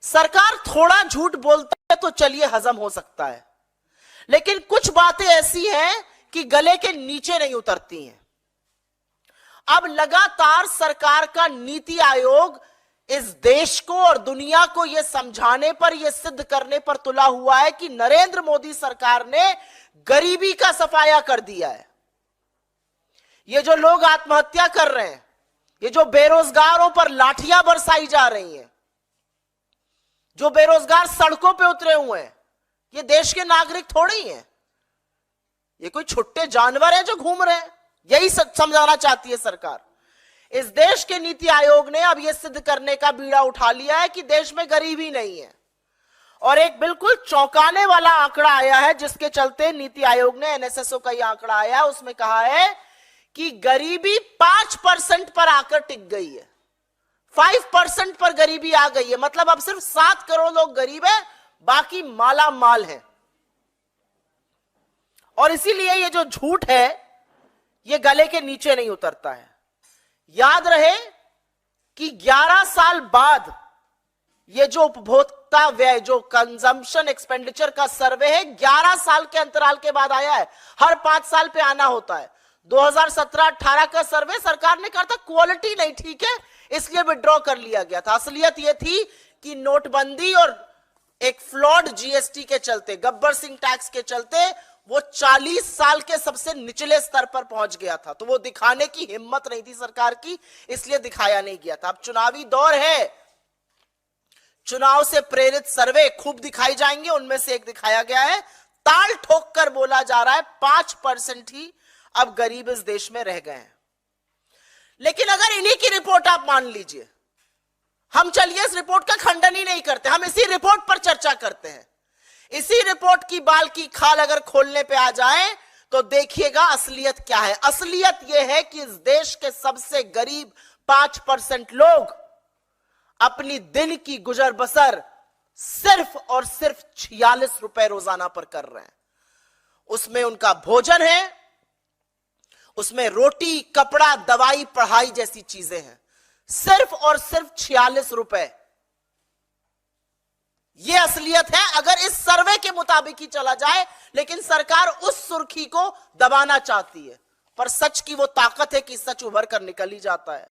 सरकार थोड़ा झूठ बोलती है तो चलिए हजम हो सकता है, लेकिन कुछ बातें ऐसी हैं कि गले के नीचे नहीं उतरती हैं। अब लगातार सरकार का नीति आयोग इस देश को और दुनिया को यह समझाने पर, यह सिद्ध करने पर तुला हुआ है कि नरेंद्र मोदी सरकार ने गरीबी का सफाया कर दिया है। ये जो लोग आत्महत्या कर रहे हैं, ये जो बेरोजगारों पर लाठियां बरसाई जा रही हैं, जो बेरोजगार सड़कों पे उतरे हुए हैं, ये देश के नागरिक थोड़े ही हैं, ये कोई छुट्टे जानवर हैं जो घूम रहे हैं। यही समझाना चाहती है सरकार। इस देश के नीति आयोग ने अब यह सिद्ध करने का बीड़ा उठा लिया है कि देश में गरीबी नहीं है, और एक बिल्कुल चौंकाने वाला आंकड़ा आया है जिसके चलते नीति आयोग ने, एनएसएसओ का यह आंकड़ा आया, उसमें कहा है कि गरीबी 5% पर आकर टिक गई है। 5% पर गरीबी आ गई है, मतलब अब सिर्फ 7 करोड़ लोग गरीब हैं, बाकी माला माल है। और इसीलिए ये जो झूठ है ये गले के नीचे नहीं उतरता है। याद रहे कि 11 साल बाद ये जो उपभोक्ता व्यय, जो कंजम्पशन एक्सपेंडिचर का सर्वे है, 11 साल के अंतराल के बाद आया है। हर 5 साल पे आना होता है। 2017-18 का सर्वे सरकार ने कहा था क्वालिटी नहीं ठीक है, इसलिए विड्रॉ कर लिया गया था। असलियत यह थी कि नोटबंदी और एक फ्लॉड जीएसटी के चलते, गब्बर सिंह टैक्स के चलते वो 40 साल के सबसे निचले स्तर पर पहुंच गया था। तो वो दिखाने की हिम्मत नहीं थी सरकार की, इसलिए दिखाया नहीं गया था। अब चुनावी दौर है, चुनाव से प्रेरित सर्वे खूब दिखाई जाएंगे। उनमें से एक दिखाया गया है, ताल ठोक कर बोला जा रहा है 5% ही अब गरीब इस देश में रह गए हैं। लेकिन अगर इन्हीं की रिपोर्ट आप मान लीजिए, हम चलिए इस रिपोर्ट का खंडन ही नहीं करते, हम इसी रिपोर्ट पर चर्चा करते हैं। इसी रिपोर्ट की बाल की खाल अगर खोलने पे आ जाए तो देखिएगा असलियत क्या है। असलियत यह है कि इस देश के सबसे गरीब 5% लोग अपनी दिन की गुजर बसर सिर्फ और सिर्फ 46 रुपए रोजाना पर कर रहे हैं। उसमें उनका भोजन है, उसमें रोटी, कपड़ा, दवाई, पढ़ाई जैसी चीजें हैं। सिर्फ और सिर्फ 46 रुपए, यह असलियत है अगर इस सर्वे के मुताबिक ही चला जाए। लेकिन सरकार उस सुर्खी को दबाना चाहती है, पर सच की वो ताकत है कि सच उभर कर निकल ही जाता है।